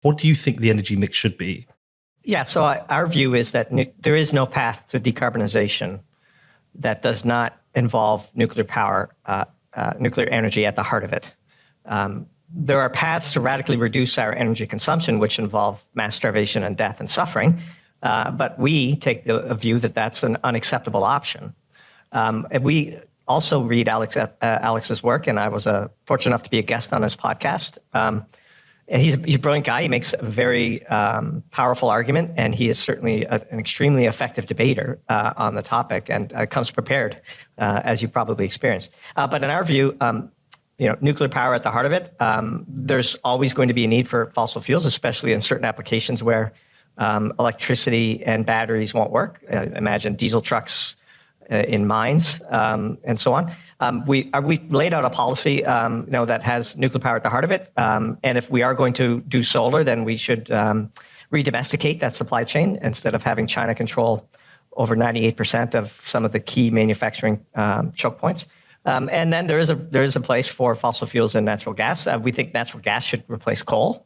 What do you think the energy mix should be? Yeah, so our view is that there is no path to decarbonization that does not involve nuclear power, nuclear energy at the heart of it. There are paths to radically reduce our energy consumption, which involve mass starvation and death and suffering, but we take a view that that's an unacceptable option. And we also read Alex's work, and I was fortunate enough to be a guest on his podcast. And he's a brilliant guy. He makes a very powerful argument, and he is certainly an extremely effective debater on the topic, and comes prepared, as you probably experienced. But in our view, nuclear power at the heart of it. There's always going to be a need for fossil fuels, especially in certain applications where electricity and batteries won't work. Imagine diesel trucks in mines and so on. We laid out a policy that has nuclear power at the heart of it. And if we are going to do solar, then we should re-domesticate that supply chain instead of having China control over 98% of some of the key manufacturing choke points. And then there is a place for fossil fuels and natural gas. We think natural gas should replace coal,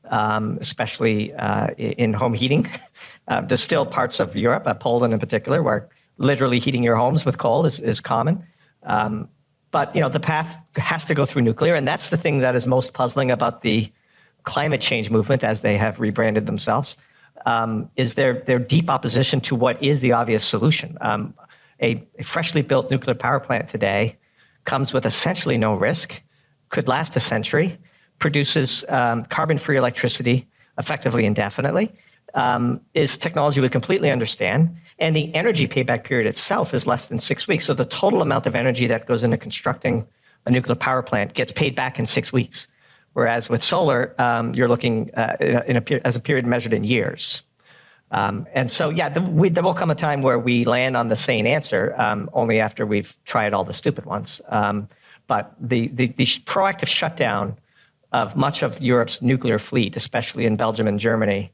especially in home heating. There's still parts of Europe, Poland in particular, where literally heating your homes with coal is common. But the path has to go through nuclear, and that's the thing that is most puzzling about the climate change movement, as they have rebranded themselves, is their deep opposition to what is the obvious solution. A freshly built nuclear power plant today comes with essentially no risk, could last a century, produces carbon-free electricity effectively indefinitely, is technology we completely understand, and the energy payback period itself is less than 6 weeks. So the total amount of energy that goes into constructing a nuclear power plant gets paid back in 6 weeks, whereas with solar, you're looking as a period measured in years. And so, there will come a time where we land on the sane answer, only after we've tried all the stupid ones. But the proactive shutdown of much of Europe's nuclear fleet, especially in Belgium and Germany,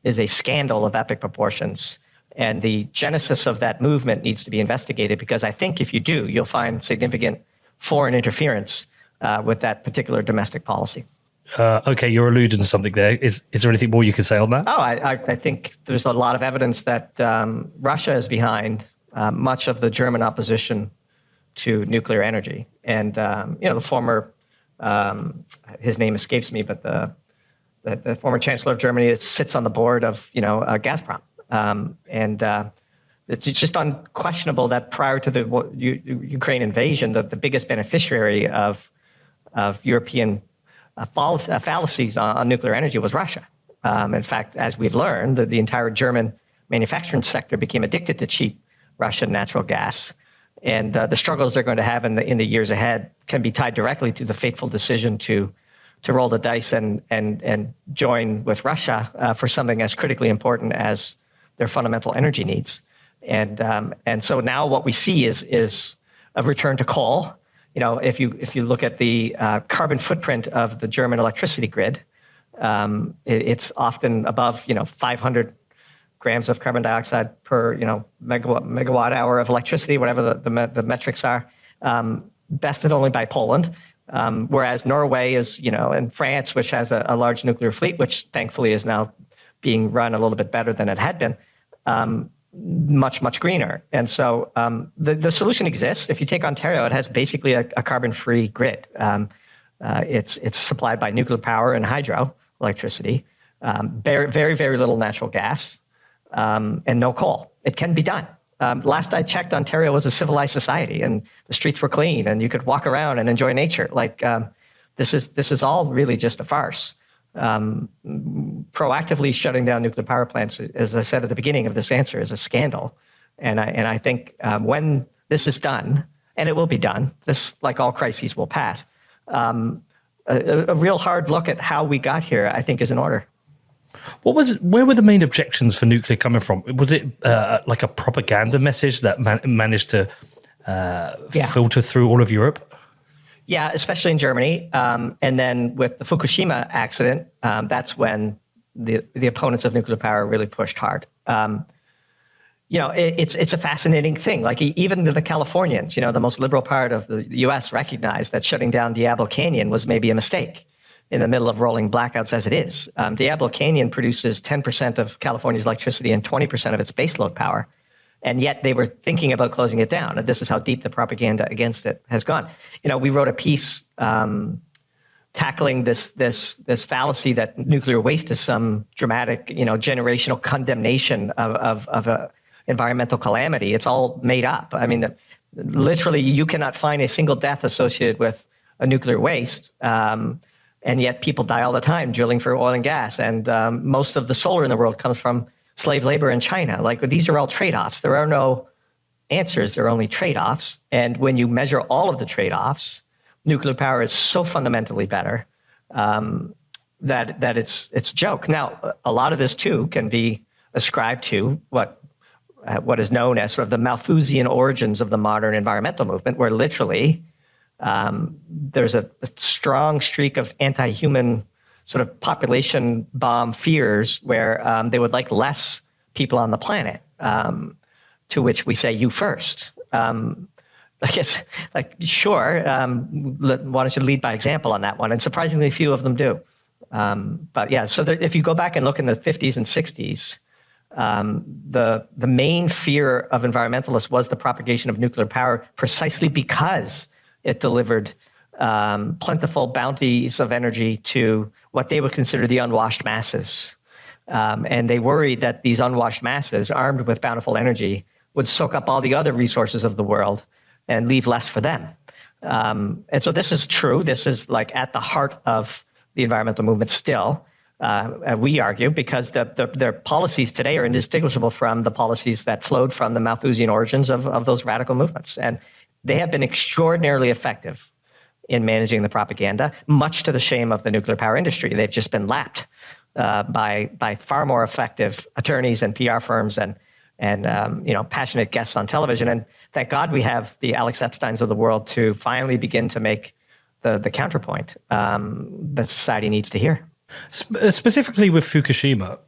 is a scandal of epic proportions. And the genesis of that movement needs to be investigated, because I think if you do, you'll find significant foreign interference with that particular domestic policy. Okay, you're alluding to something there. Is there anything more you can say on that? Oh, I think there's a lot of evidence that Russia is behind much of the German opposition to nuclear energy. And the former, his name escapes me, but the former chancellor of Germany sits on the board of Gazprom. And it's just unquestionable that prior to the Ukraine invasion, the biggest beneficiary of European fallacies on nuclear energy was Russia. In fact, as we've learned, the entire German manufacturing sector became addicted to cheap Russian natural gas. And the struggles they're going to have in the years ahead can be tied directly to the fateful decision to roll the dice and join with Russia for something as critically important as their fundamental energy needs. And so now what we see is a return to coal. If you look at the carbon footprint of the German electricity grid, it's often above 500 grams of carbon dioxide per megawatt hour of electricity, whatever the metrics are, bested only by Poland. Whereas Norway is, and France, which has a large nuclear fleet, which thankfully is now being run a little bit better than it had been, much, much greener. And so the solution exists. If you take Ontario, it has basically a carbon-free grid. It's supplied by nuclear power and hydro electricity, very, very, very little natural gas, and no coal. It can be done. Last I checked, Ontario was a civilized society, and the streets were clean, and you could walk around and enjoy nature. This is all really just a farce. Proactively shutting down nuclear power plants, as I said at the beginning of this answer, is a scandal. And I think when this is done, and it will be done, this, like all crises, will pass. A real hard look at how we got here, I think, is in order. Where were the main objections for nuclear coming from? Was it like a propaganda message that managed to filter through all of Europe? Yeah, especially in Germany. And then with the Fukushima accident, that's when the opponents of nuclear power really pushed hard. It's a fascinating thing. Like even the Californians, the most liberal part of the U.S. recognized that shutting down Diablo Canyon was maybe a mistake. in the middle of rolling blackouts as it is. Diablo Canyon produces 10% of California's electricity and 20% of its baseload power. And yet they were thinking about closing it down. And this is how deep the propaganda against it has gone. We wrote a piece tackling this fallacy that nuclear waste is some dramatic, generational condemnation of a environmental calamity. It's all made up. I mean, literally, you cannot find a single death associated with a nuclear waste. And yet people die all the time drilling for oil and gas. And most of the solar in the world comes from slave labor in China. Like, these are all trade-offs. There are no answers. There are only trade-offs. And when you measure all of the trade-offs, nuclear power is so fundamentally better that it's a joke. Now, a lot of this, too, can be ascribed to what is known as sort of the Malthusian origins of the modern environmental movement, where literally there's a strong streak of anti-human sort of population bomb fears where they would like less people on the planet, to which we say, you first. I guess, sure, why don't you lead by example on that one? And surprisingly few of them do. But yeah, so if you go back and look in the 50s and 60s, the main fear of environmentalists was the propagation of nuclear power, precisely because it delivered plentiful bounties of energy to what they would consider the unwashed masses. And they worried that these unwashed masses, armed with bountiful energy, would soak up all the other resources of the world and leave less for them. And so this is true. This is at the heart of the environmental movement still. We argue, because their policies today are indistinguishable from the policies that flowed from the Malthusian origins of those radical movements. And they have been extraordinarily effective in managing the propaganda, much to the shame of the nuclear power industry. They've just been lapped by far more effective attorneys and PR firms and passionate guests on television. And thank God we have the Alex Epsteins of the world to finally begin to make the counterpoint that society needs to hear. Specifically with Fukushima,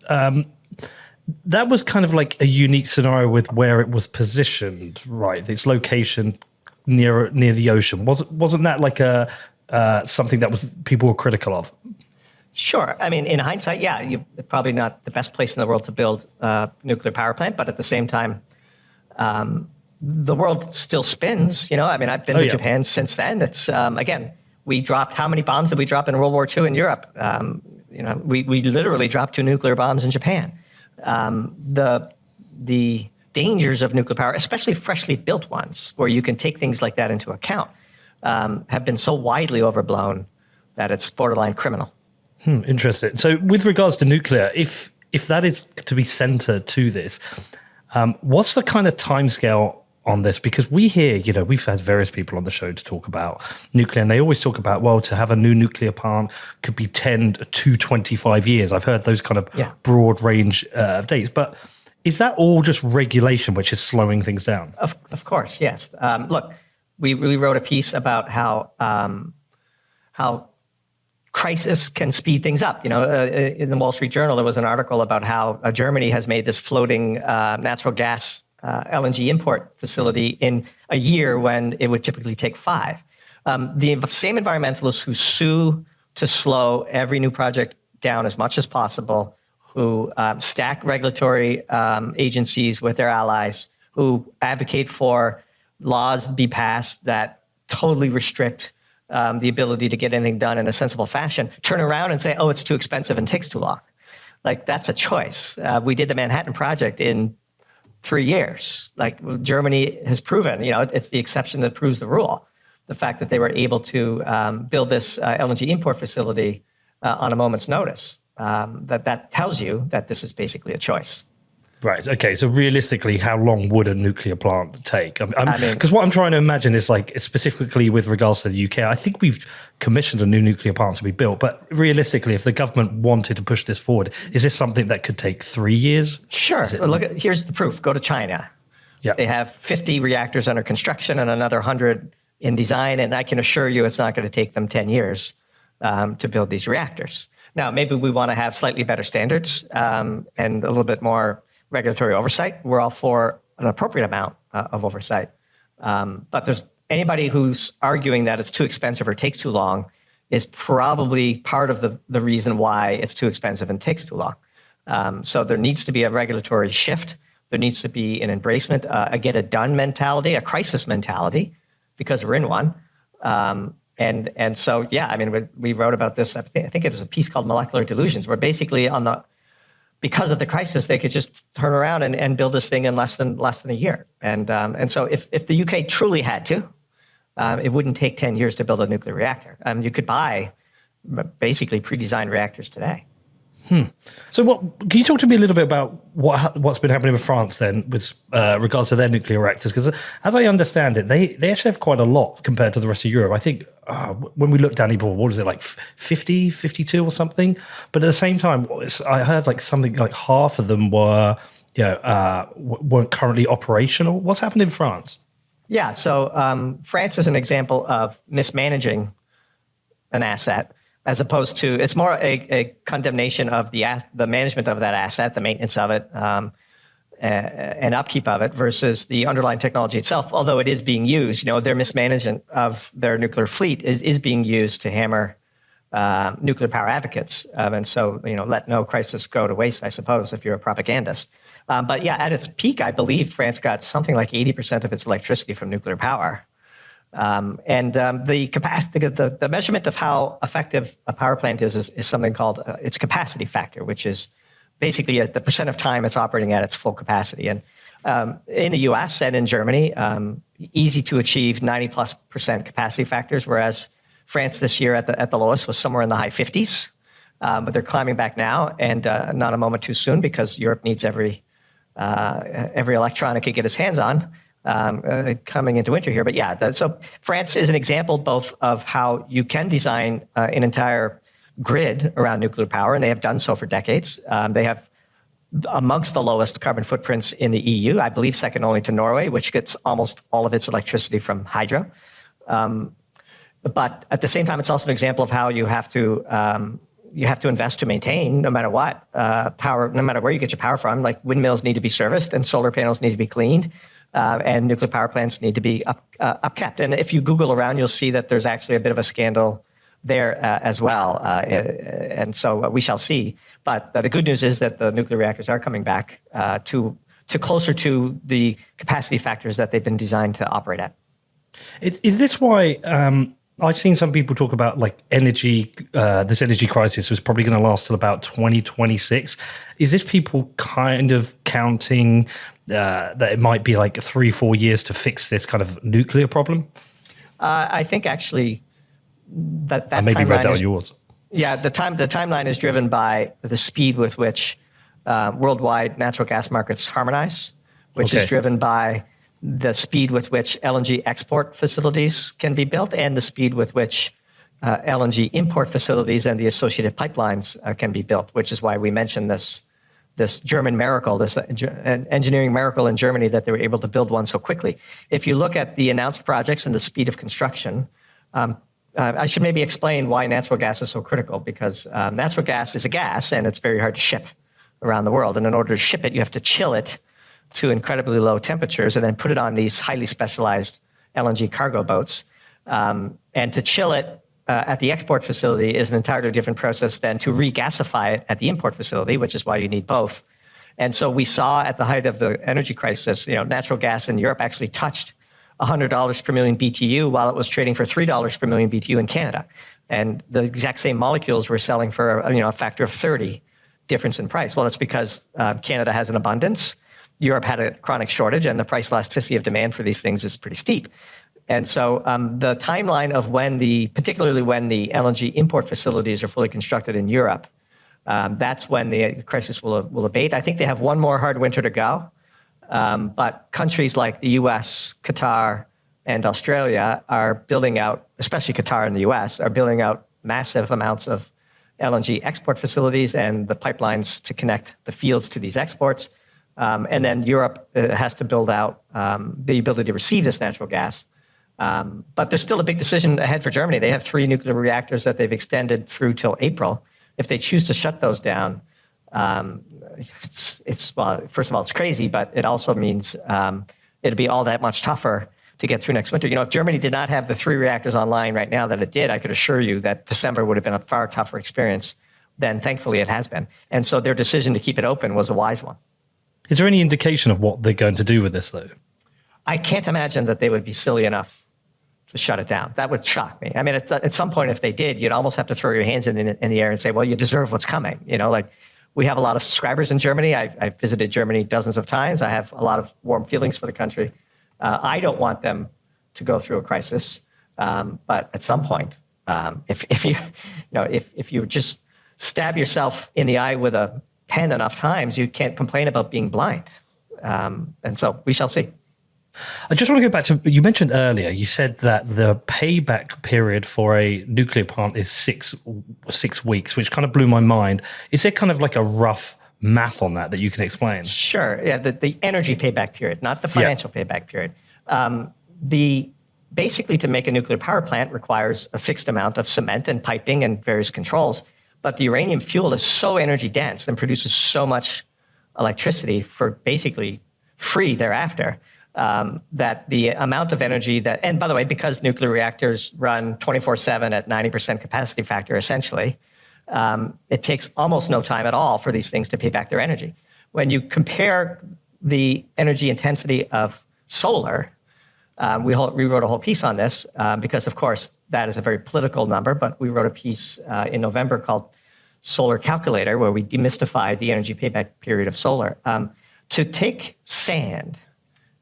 that was kind of like a unique scenario with where it was positioned, right? Its location near the ocean. Wasn't that like something that people were critical of? Sure. I mean, in hindsight, yeah, you're probably not the best place in the world to build a nuclear power plant, but at the same time, the world still spins. I mean, I've been to Japan since then. It's again, we dropped, how many bombs did we drop in World War II in Europe? We literally dropped 2 nuclear bombs in Japan. The dangers of nuclear power, especially freshly built ones, where you can take things like that into account, have been so widely overblown that it's borderline criminal. Interesting. So with regards to nuclear, if that is to be centered to this, what's the kind of timescale on this? Because we hear, we've had various people on the show to talk about nuclear, and they always talk about, well, to have a new nuclear plant could be 10 to 25 years. I've heard those kind of broad range of dates. But is that all just regulation which is slowing things down? Of course, yes. Look, we wrote a piece about how crisis can speed things up. In the Wall Street Journal, there was an article about how Germany has made this floating natural gas LNG import facility in a year when it would typically take 5. The same environmentalists who sue to slow every new project down as much as possible, who stack regulatory agencies with their allies, who advocate for laws be passed that totally restrict the ability to get anything done in a sensible fashion, turn around and say, oh, it's too expensive and takes too long. That's a choice. We did the Manhattan Project in 3 years. Germany has proven, it's the exception that proves the rule. The fact that they were able to build this LNG import facility on a moment's notice, that tells you that this is basically a choice. Right. Okay. So realistically, how long would a nuclear plant take? Because what I'm trying to imagine is specifically with regards to the UK, I think we've commissioned a new nuclear plant to be built. But realistically, if the government wanted to push this forward, is this something that could take 3 years? Sure. Well, here's the proof. Go to China. Yeah. They have 50 reactors under construction and another 100 in design. And I can assure you it's not going to take them 10 years to build these reactors. Now, maybe we want to have slightly better standards and a little bit more regulatory oversight. We're all for an appropriate amount of oversight. But there's anybody who's arguing that it's too expensive or takes too long is probably part of the reason why it's too expensive and takes too long. So there needs to be a regulatory shift. There needs to be an embracement, a get-it-done mentality, a crisis mentality, because we're in one. And so, yeah, I mean, we wrote about this. I think it was a piece called Molecular Delusions, where basically because of the crisis, they could just turn around and build this thing in less than a year. And so if the UK truly had to, it wouldn't take 10 years to build a nuclear reactor. You could buy basically pre-designed reactors today. So can you talk to me a little bit about what's been happening with France then with regards to their nuclear reactors? Because as I understand it, they actually have quite a lot compared to the rest of Europe. I think when we looked down, what was it, like 50, 52 or something? But at the same time, I heard like something like half of them weren't currently operational. What's happened in France? Yeah, so France is an example of mismanaging an asset, as opposed to, it's more a condemnation of the management of that asset, the maintenance of it, and upkeep of it, versus the underlying technology itself. Although it is being used, their mismanagement of their nuclear fleet is being used to hammer nuclear power advocates. And so, let no crisis go to waste, I suppose, if you're a propagandist. But yeah, at its peak, I believe France got something like 80% of its electricity from nuclear power. The capacity, the measurement of how effective a power plant is something called its capacity factor, which is basically the percent of time it's operating at its full capacity. And in the U.S. and in Germany, easy to achieve 90+% capacity factors, whereas France this year at the lowest was somewhere in the high 50s. But they're climbing back now, and not a moment too soon, because Europe needs every electron it could get its hands on. Coming into winter here. But yeah, so France is an example both of how you can design an entire grid around nuclear power, and they have done so for decades. They have amongst the lowest carbon footprints in the EU, I believe second only to Norway, which gets almost all of its electricity from hydro. But at the same time, it's also an example of how you have to invest to maintain, no matter what, power, no matter where you get your power from. Like windmills need to be serviced, and solar panels need to be cleaned. And nuclear power plants need to be upkept. And if you Google around, you'll see that there's actually a bit of a scandal there as well. And so we shall see. But the good news is that the nuclear reactors are coming back to closer to the capacity factors that they've been designed to operate at. Is this why I've seen some people talk about like energy, this energy crisis was probably going to last till about 2026. Is this people kind of counting that it might be like 3-4 years to fix this kind of nuclear problem? I think actually that I maybe read that on yours. Yeah, the timeline is driven by the speed with which worldwide natural gas markets harmonize, which is driven by the speed with which LNG export facilities can be built, and the speed with which LNG import facilities and the associated pipelines can be built, which is why we mentioned this German miracle, this engineering miracle in Germany, that they were able to build one so quickly. If you look at the announced projects and the speed of construction, I should maybe explain why natural gas is so critical, because natural gas is a gas and it's very hard to ship around the world. And in order to ship it, you have to chill it to incredibly low temperatures and then put it on these highly specialized LNG cargo boats. And to chill it at the export facility is an entirely different process than to regasify it at the import facility, which is why you need both. And so we saw at the height of the energy crisis, natural gas in Europe actually touched $100 per million BTU while it was trading for $3 per million BTU in Canada. And the exact same molecules were selling for a factor of 30 difference in price. Well, it's because Canada has an abundance. Europe had a chronic shortage, and the price elasticity of demand for these things is pretty steep. And so the timeline of particularly when the LNG import facilities are fully constructed in Europe, that's when the crisis will abate. I think they have one more hard winter to go. But countries like the US, Qatar, and Australia are building out, especially Qatar and the US, are building out massive amounts of LNG export facilities and the pipelines to connect the fields to these exports. And then Europe has to build out the ability to receive this natural gas. But there's still a big decision ahead for Germany. They have 3 nuclear reactors that they've extended through till April. If they choose to shut those down, well, first of all, it's crazy, but it also means it'll be all that much tougher to get through next winter. If Germany did not have the 3 reactors online right now that it did, I could assure you that December would have been a far tougher experience than thankfully it has been. And so their decision to keep it open was a wise one. Is there any indication of what they're going to do with this, though? I can't imagine that they would be silly enough to shut it down. That would shock me. I mean, at some point, if they did, you'd almost have to throw your hands in the air and say, well, you deserve what's coming. Like we have a lot of subscribers in Germany. I've visited Germany dozens of times. I have a lot of warm feelings for the country. I don't want them to go through a crisis. But at some point, if you just stab yourself in the eye with a pen enough times, you can't complain about being blind. And so we shall see. I just want to go back to, you mentioned earlier, you said that the payback period for a nuclear plant is six weeks, which kind of blew my mind. Is there kind of like a rough math on that you can explain? Sure. Yeah, the energy payback period, not the financial payback period. Basically, to make a nuclear power plant requires a fixed amount of cement and piping and various controls. But the uranium fuel is so energy dense and produces so much electricity for basically free thereafter. That the amount of energy that, and by the way, because nuclear reactors run 24/7 at 90% capacity factor, essentially, it takes almost no time at all for these things to pay back their energy. When you compare the energy intensity of solar, we wrote a whole piece on this because, of course, that is a very political number, but we wrote a piece in November called Solar Calculator, where we demystified the energy payback period of solar. To take sand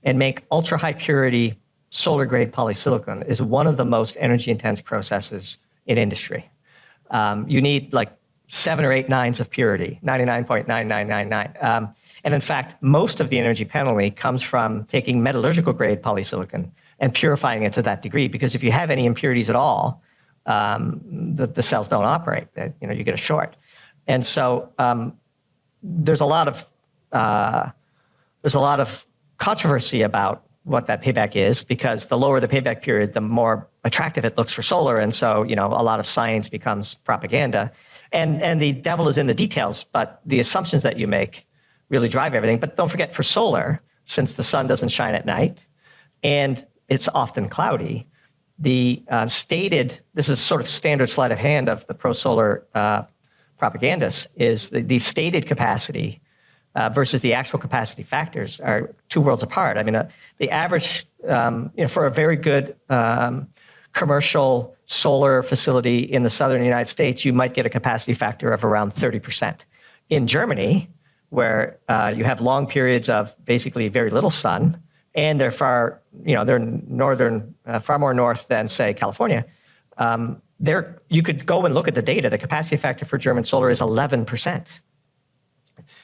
and make ultra-high purity solar-grade polysilicon is one of the most energy-intense processes in industry. You need like 7 or 8 nines of purity, 99.9999. And in fact, most of the energy penalty comes from taking metallurgical-grade polysilicon and purifying it to that degree, because if you have any impurities at all, the cells don't operate. You get a short. And so there's a lot of controversy about what that payback is, because the lower the payback period, the more attractive it looks for solar. And so, a lot of science becomes propaganda. And the devil is in the details, but the assumptions that you make really drive everything. But don't forget, for solar, since the sun doesn't shine at night and it's often cloudy, the this is sort of standard sleight of hand of the pro-solar propagandists, is the stated capacity versus the actual capacity factors are 2 worlds apart. I mean, the average, for a very good commercial solar facility in the southern United States, you might get a capacity factor of around 30%. In Germany, where you have long periods of basically very little sun, and they're far more north than, say, California, you could go and look at the data. The capacity factor for German solar is 11%.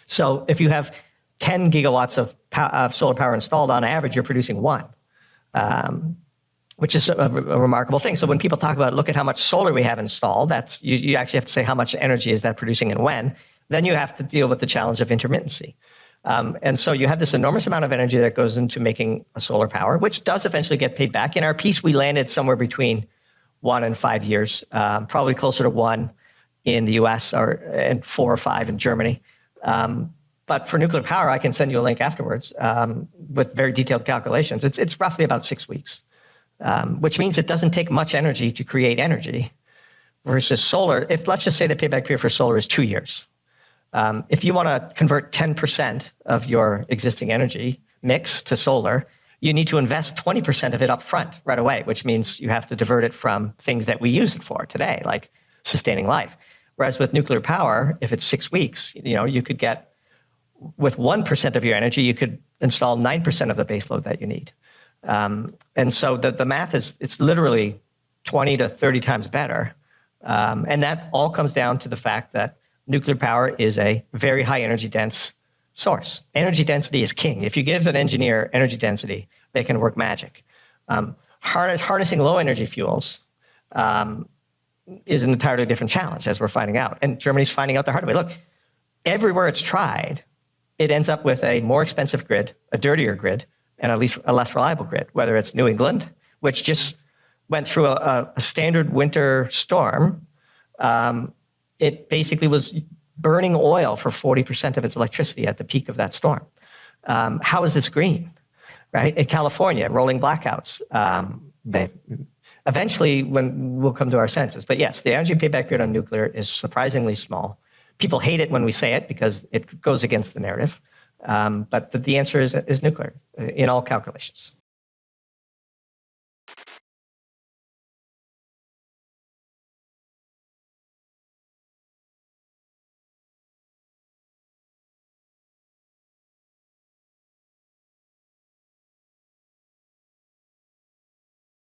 So if you have 10 gigawatts of solar power installed, on average, you're producing 1, which is a remarkable thing. So when people talk about, look at how much solar we have installed, that's you actually have to say how much energy is that producing and when. Then you have to deal with the challenge of intermittency. And so you have this enormous amount of energy that goes into making a solar power, which does eventually get paid back. In our piece, we landed somewhere between 1 and 5 years, probably closer to 1 in the US and 4 or 5 in Germany. But for nuclear power, I can send you a link afterwards with very detailed calculations. It's roughly about 6 weeks, which means it doesn't take much energy to create energy versus solar. Let's just say the payback period for solar is 2 years. If you want to convert 10% of your existing energy mix to solar, you need to invest 20% of it up front right away, which means you have to divert it from things that we use it for today, like sustaining life. Whereas with nuclear power, if it's 6 weeks, you could get, with 1% of your energy, you could install 9% of the baseload that you need. And so the math it's literally 20 to 30 times better. And that all comes down to the fact that nuclear power is a very high energy dense source. Energy density is king. If you give an engineer energy density, they can work magic. Harnessing low energy fuels is an entirely different challenge, as we're finding out. And Germany's finding out the hard way. Look, everywhere it's tried, it ends up with a more expensive grid, a dirtier grid, and at least a less reliable grid, whether it's New England, which just went through a standard winter storm. It basically was burning oil for 40% of its electricity at the peak of that storm. How is this green? right? In California, rolling blackouts. Eventually, when we'll come to our senses. But yes, the energy payback period on nuclear is surprisingly small. People hate it when we say it because it goes against the narrative. But the answer is nuclear in all calculations.